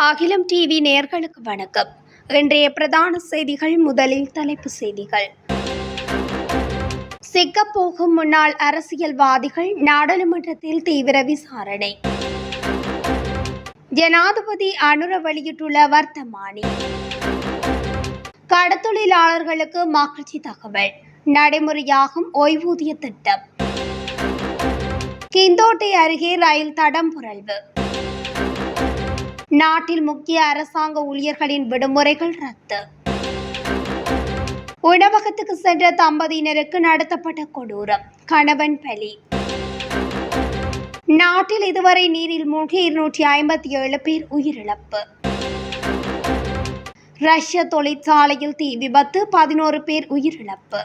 அகிலம் டிவி நேயர்களுக்கு வணக்கம். இன்றைய பிரதான செய்திகள். முதலில் தலைப்பு செய்திகள். சிக்கப்போகும் முன்னாள் அரசியல்வாதிகள் நாடாளுமன்றத்தில் தீவிர விசாரணை. ஜனாதிபதி அனுர வெளியிட்டுள்ள வர்த்தமானி. கடத்தொழிலாளர்களுக்கு மகிழ்ச்சி தகவல், நடைமுறையாகும் ஓய்வூதிய திட்டம். கிந்தோட்டை அருகே ரயில் தடம் புரள்வு. நாட்டில் முக்கிய அரசாங்க ஊழியர்களின் விடுமுறைகள் ரத்து. உணவகத்துக்கு சென்ற தம்பதியினருக்கு நடத்தப்பட்ட கொடூரம், கணவன் பலி. நாட்டில் இதுவரை நீரில் மூழ்கி 257 பேர் உயிரிழப்பு. ரஷ்ய தொழிற்சாலையில் தீ விபத்து, 11 பேர் உயிரிழப்பு.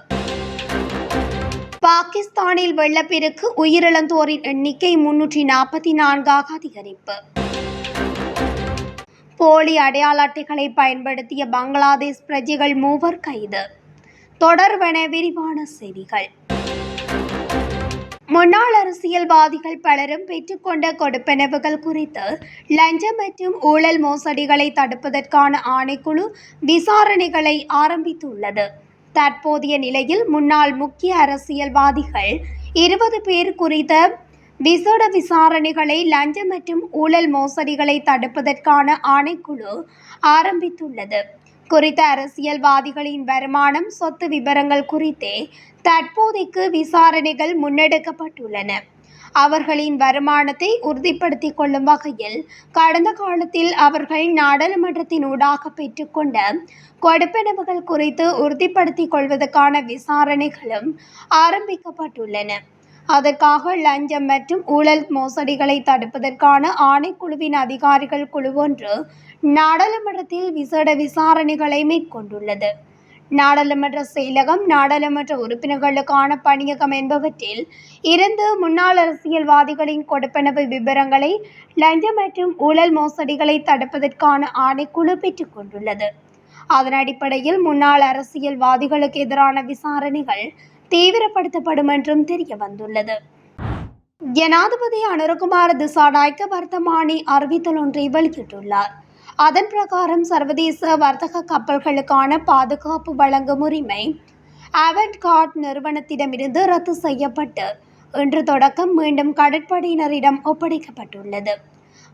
பாகிஸ்தானில் வெள்ளப்பெருக்கு, உயிரிழந்தோரின் எண்ணிக்கை 344ஆக அதிகரிப்பு. போலி அடையாள அட்டைகளை பயன்படுத்திய பங்களாதேஷ் பிரஜைகள் 3 கைது. தொடர்வன விரிவான செய்திகள். முன்னாள் அரசியல்வாதிகள் பலரும் பெற்றுக்கொண்ட கொடுப்பனவுகள் குறித்து லஞ்சம் மற்றும் ஊழல் மோசடிகளை தடுப்பதற்கான ஆணைக்குழு விசாரணைகளை ஆரம்பித்துள்ளது. தற்போதைய நிலையில் முன்னாள் முக்கிய அரசியல்வாதிகள் 20 பேர் குறித்த விசேட விசாரணைகளை லஞ்சம் மற்றும் ஊழல் மோசடிகளை தடுப்பதற்கான ஆணைக்குழு ஆரம்பித்துள்ளது. குறித்த அரசியல்வாதிகளின் வருமானம், சொத்து விபரங்கள் குறித்தே தற்போதைக்கு விசாரணைகள் முன்னெடுக்கப்பட்டுள்ளன. அவர்களின் வருமானத்தை உறுதிப்படுத்திக் கொள்ளும் வகையில் கடந்த காலத்தில் அவர்கள் நாடாளுமன்றத்தின் ஊடாக பெற்றுக்கொண்ட கொடுப்பனவுகள் குறித்து உறுதிப்படுத்திக் கொள்வதற்கான விசாரணைகளும் ஆரம்பிக்கப்பட்டுள்ளன. அதற்காக லஞ்சம் மற்றும் ஊழல் மோசடிகளை தடுப்பதற்கான ஆணைக்குழுவின் அதிகாரிகள் குழு ஒன்று நாடாளுமன்றத்தில் விசேட விசாரணைகளை மேற்கொண்டுள்ளது. நாடாளுமன்ற செயலகம், நாடாளுமன்ற உறுப்பினர்களுக்கான பணியகம் என்பவற்றில் இருந்து முன்னாள் அரசியல்வாதிகளின் கொடுப்பனவு விபரங்களை லஞ்சம் மற்றும் ஊழல் மோசடிகளை தடுப்பதற்கான ஆணைக்குழு பெற்றுக் கொண்டுள்ளது. அதன் அடிப்படையில் முன்னாள் அரசியல்வாதிகளுக்கு எதிரான விசாரணைகள் தீவிரப்படுத்தப்படும் என்றும் தெரிய வந்துள்ளது. ஜனாதிபதி அனுரகுமார திசாநாயக்க வர்த்தமானி அறிவித்தல் ஒன்றை வெளியிட்டுள்ளார். அதன் பிரகாரம் சர்வதேச வர்த்தக கப்பல்களுக்கான பாதுகாப்பு வழங்கும் உரிமை அவன்கார்ட் நிறுவனத்திடமிருந்து ரத்து செய்யப்பட்டு இன்று தொடக்கம் மீண்டும் கடற்படையினரிடம் ஒப்படைக்கப்பட்டுள்ளது.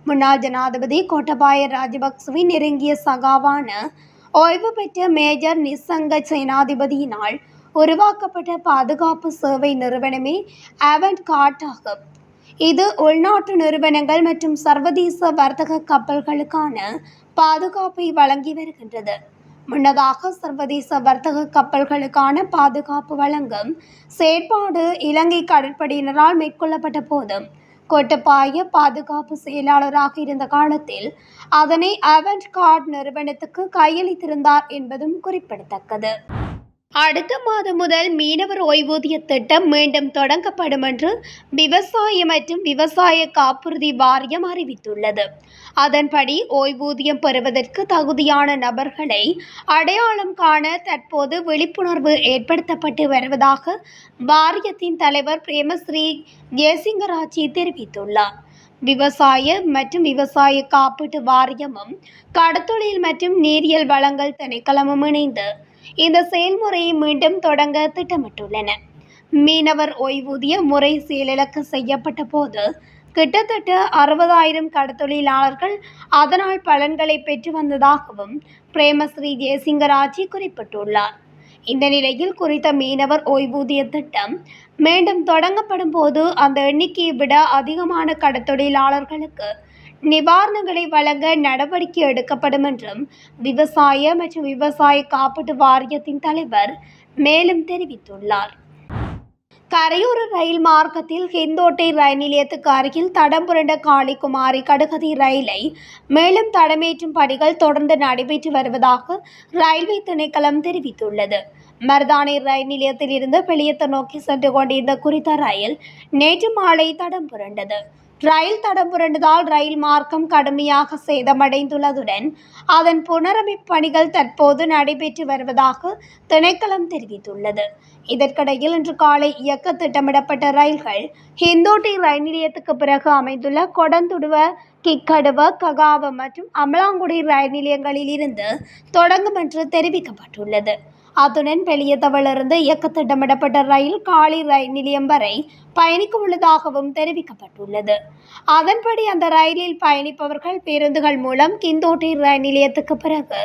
முன்னாள் ஜனாதிபதி கோட்டபாய ராஜபக்சவின் நெருங்கிய சகாவான ஓய்வு பெற்ற மேஜர் நிசங்க சேனாதிபதியினால் உருவாக்கப்பட்ட பாதுகாப்பு சேவை நிறுவனமே அவன்கார்ட் ஆகும். இது உள்நாட்டு நிறுவனங்கள் மற்றும் சர்வதேச வர்த்தக கப்பல்களுக்கான பாதுகாப்பை வழங்கி வருகின்றது. முன்னதாக சர்வதேச வர்த்தக கப்பல்களுக்கான பாதுகாப்பு வழங்கும் செயற்பாடு இலங்கை கடற்படையினரால் மேற்கொள்ளப்பட்ட போதும் கோட்டபாய பாதுகாப்பு செயலாளராக இருந்த காலத்தில் அதனை அவன்கார்ட் நிறுவனத்துக்கு கையளித்திருந்தார் என்பதும் குறிப்பிடத்தக்கது. அடுத்த மாதம் முதல் மீனவர் ஓய்வூதிய திட்டம் மீண்டும் தொடங்கப்படும் என்று விவசாய மற்றும் விவசாய காப்புறுதி வாரியம் அறிவித்துள்ளது. அதன்படி ஓய்வூதியம் பெறுவதற்கு தகுதியான நபர்களை அடையாளம் காண தற்போது விழிப்புணர்வு ஏற்படுத்தப்பட்டு வருவதாக வாரியத்தின் தலைவர் பிரேமஸ்ரீ ஜெயசிங்கராச்சி தெரிவித்துள்ளார். விவசாய மற்றும் விவசாய காப்பீட்டு வாரியமும் கடத்தொழில் மற்றும் நீரியல் வளங்கள் திணைக்களமும் இணைந்து இந்த செயல்முறையை மீண்டும் தொடங்க திட்டமிட்டுள்ளன. மீனவர் ஓய்வூதிய முறை செயலிழக்க செய்யப்பட்ட போது கிட்டத்தட்ட 60,000 கடத்தொழிலாளர்கள் அதனால் பலன்களை பெற்று வந்ததாகவும் பிரேமஸ்ரீ ஜெயசிங்கராச்சி குறிப்பிட்டுள்ளார். இந்த நிலையில் குறித்த மீனவர் ஓய்வூதிய திட்டம் மீண்டும் தொடங்கப்படும் போது அந்த எண்ணிக்கையை விட அதிகமான கடத்தொழிலாளர்களுக்கு நிவாரணங்களை வழங்க நடவடிக்கை எடுக்கப்படும் என்றும் விவசாய மற்றும் விவசாய காப்பீட்டு வாரியத்தின் தலைவர் மேலும் தெரிவித்துள்ளார். கரையோர ரயில் மார்க்கத்தில் ஹிந்தோட்டை ரயில் நிலையத்துக்கு அருகில் தடம் புரண்ட காளிகுமாரி கடுகதி ரயிலை மேலும் தடமேற்றும் பணிகள் தொடர்ந்து நடைபெற்று வருவதாக ரயில்வே திணைக்களம் தெரிவித்துள்ளது. மருதானை ரயில் நிலையத்தில் இருந்து வெளியத்தை நோக்கி சென்று கொண்டிருந்த குறித்த ரயில் நேற்று மாலை தடம் புரண்டது. ரயில் தடம் புரண்டதால் ரயில் மார்க்கம் கடுமையாக சேதமடைந்துள்ளதுடன் அதன் புனரமைப்பு பணிகள் தற்போது நடைபெற்று வருவதாக திணைக்களம் தெரிவித்துள்ளது. இதற்கிடையில் இன்று காலை இயக்க திட்டமிடப்பட்ட ரயில்கள் ஹிந்தோட்டை ரயில் நிலையத்துக்கு பிறகு அமைந்துள்ள கொடந்துடுவ கிக்கடுவ, ககாவ மற்றும் அமலாங்குடி ரயில் நிலையங்களில் இருந்து தொடங்கும் என்று தெரிவிக்கப்பட்டுள்ளது. அத்துடன் வெளியேற்றவிலிருந்து இயக்க திட்டமிடப்பட்ட ரயில் காலி ரயில் நிலையம் வரை பயணிக்க உள்ளதாகவும் தெரிவிக்கப்பட்டுள்ளது. அதன்படி அந்த ரயிலில் பயணிப்பவர்கள் பேருந்துகள் மூலம் கிந்தோட்டை ரயில் நிலையத்துக்கு பிறகு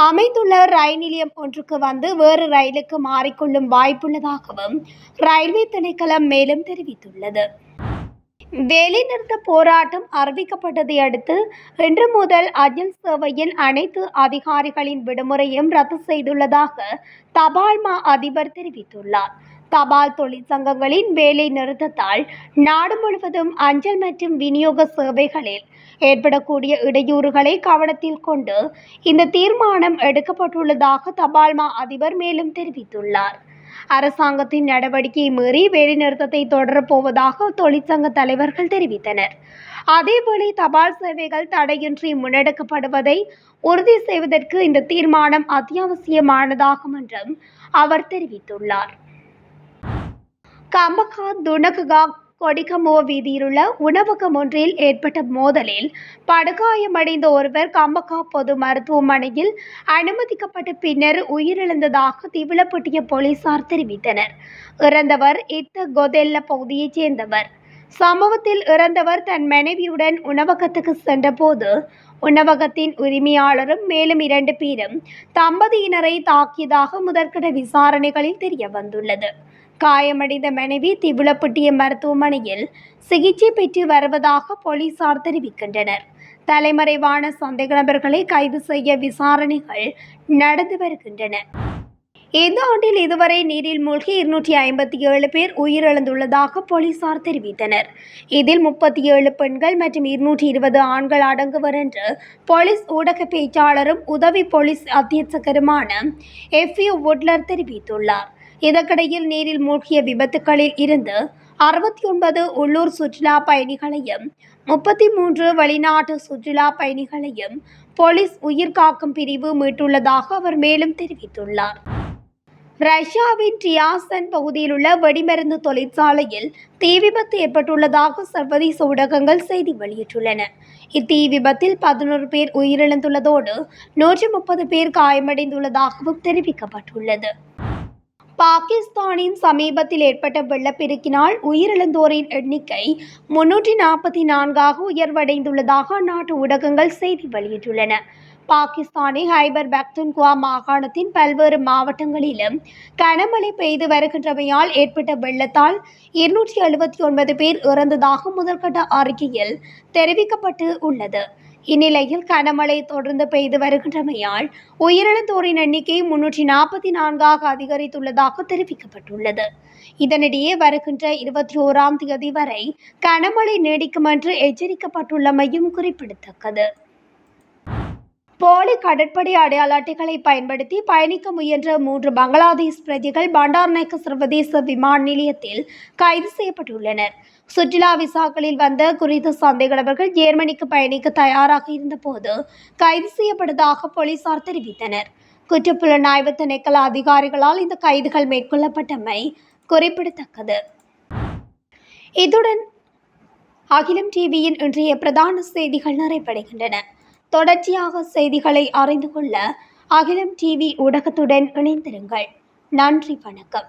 அமைந்துள்ள ரயில் நிலையம் ஒன்றுக்கு வந்து வேறு ரயிலுக்கு மாறிக்கொள்ளும் வாய்ப்புள்ளதாகவும் ரயில்வே திணைக்களம் மேலும் தெரிவித்துள்ளது. வேலைநிறுத்த போராட்டம் அறிவிக்கப்பட்டதை அடுத்து இன்று முதல் அஞ்சல் சேவையின் அனைத்து அதிகாரிகளின் விடுமுறையும் ரத்து செய்துள்ளதாக தபால் மா அதிபர் தெரிவித்துள்ளார். தபால் தொழிற்சங்கங்களின் வேலை நிறுத்தத்தால் நாடு முழுவதும் அஞ்சல் மற்றும் விநியோக சேவைகளில் ஏற்படக்கூடிய இடையூறுகளை கவனத்தில் கொண்டு இந்த தீர்மானம் எடுக்கப்பட்டுள்ளதாக தபால் மா அதிபர் மேலும் தெரிவித்துள்ளார். அரசாங்கத்தின் நடவடிக்கையை மீறி வேலைநிறுத்தத்தை தொடரப்போவதாக தொழிற்சங்க தலைவர்கள் தெரிவித்தனர். அதேவேளை தபால் சேவைகள் தடையின்றி முன்னெடுக்கப்படுவதை உறுதி செய்வதற்கு இந்த தீர்மானம் அத்தியாவசியமானதாகும் என்றும் அவர் தெரிவித்துள்ளார். கம்பகா துணககா கொடிகமுவ வீதியிலுள்ள உணவகம் ஒன்றில் ஏற்பட்ட மோதலில் படுகாயமடைந்த ஒருவர் கம்பகா பொது மருத்துவமனையில் அனுமதிக்கப்பட்ட பின்னர் உயிரிழந்ததாக திவிலப்பட்டிய போலீசார் தெரிவித்தனர். இறந்தவர் இத்த கொதெல்ல பகுதியைச் சேர்ந்தவர். சம்பவத்தில் இறந்தவர் தன் மனைவியுடன் உணவகத்துக்கு சென்றபோது உணவகத்தின் உரிமையாளரும் மேலும் 2 பேரும் தம்பதியினரை தாக்கியதாக முதற்கட்ட விசாரணைகளில் தெரிய வந்துள்ளது. காயமடைந்த மனைவி திவிலப்பட்டிய மருத்துவமனையில் சிகிச்சை பெற்று வருவதாக போலீசார் தெரிவிக்கின்றனர். தலைமறைவான சந்தேக நபர்களை கைது செய்ய விசாரணைகள் நடந்து வருகின்றன. இந்த ஆண்டில் இதுவரை நீரில் மூழ்கி 257 பேர் உயிரிழந்துள்ளதாக போலீசார் தெரிவித்தனர். இதில் 37 பெண்கள் மற்றும் 220 ஆண்கள் அடங்குவர் என்று போலீஸ் ஊடக பேச்சாளரும் உதவி போலீஸ் அத்தியட்சகருமான எஃப்யூ வுட்லர் தெரிவித்துள்ளார். இதற்கிடையில் நீரில் மூழ்கிய விபத்துகளில் இருந்து 69 உள்ளூர் சுற்றுலா பயணிகளையும் 33 வெளிநாட்டு சுற்றுலா பயணிகளையும் போலீஸ் உயிர்காக்கும் பிரிவு மீட்டுள்ளதாக அவர் மேலும் தெரிவித்துள்ளார். ரஷ்யாவின் ரியாசன் பகுதியில் உள்ள வெடிமருந்து தொழிற்சாலையில் தீ விபத்து ஏற்பட்டுள்ளதாக சர்வதேச ஊடகங்கள் செய்தி வெளியிட்டுள்ளன. இத்தீ விபத்தில் 11 பேர் உயிரிழந்துள்ளதோடு 130 பேர் காயமடைந்துள்ளதாகவும் தெரிவிக்கப்பட்டுள்ளது. பாகிஸ்தானின் சமீபத்தில் ஏற்பட்ட வெள்ளப்பெருக்கினால் உயிரிழந்தோரின் எண்ணிக்கை 344ஆக உயர்வடைந்துள்ளதாக அந்நாட்டு ஊடகங்கள் செய்தி வெளியிட்டுள்ளன. பாகிஸ்தானின் ஹைபர் பக்துன்குவா மாகாணத்தின் பல்வேறு மாவட்டங்களிலும் கனமழை பெய்து வருகின்றமையால் ஏற்பட்ட வெள்ளத்தால் 279 பேர் இறந்ததாக முதற்கட்ட அறிக்கையில் தெரிவிக்கப்பட்டு உள்ளது. இந்நிலையில் கனமழை தொடர்ந்து பெய்து வருகின்றமையால் உயிரிழந்தோரின் எண்ணிக்கை 344ஆக அதிகரித்துள்ளதாக தெரிவிக்கப்பட்டுள்ளது. இதனிடையே வருகின்ற 21ஆம் தேதி வரை கனமழை நீடிக்கும் என்று எச்சரிக்கப்பட்டுள்ளமையும் குறிப்பிடத்தக்கது. போலி கடற்படை அடையாள அட்டைகளை பயன்படுத்தி பயணிக்க முயன்ற 3 பங்களாதேஷ் பிரஜைகள் பண்டார்நாயக்க சர்வதேச விமான நிலையத்தில் கைது செய்யப்பட்டுள்ளனர். சுற்றுலா விசாக்களில் வந்த குறித்த சந்தேக நபர்கள் ஜெர்மனிக்கு பயணிக்க தயாராக இருந்தபோது கைது செய்யப்பட்டதாக போலீசார் தெரிவித்தனர். குற்றப்புலனாய்வு திணைக்கள அதிகாரிகளால் இந்த கைதுகள் மேற்கொள்ளப்பட்டமை குறிப்பிடத்தக்கது. இத்துடன் அகிலம் டிவியின் இன்றைய பிரதான செய்திகள் நிறைவடைகின்றன. தொடர்ச்சியாக செய்திகளை அறிந்து கொள்ள அகிலம் டிவி ஊடகத்துடன் இணைந்திருங்கள். நன்றி, வணக்கம்.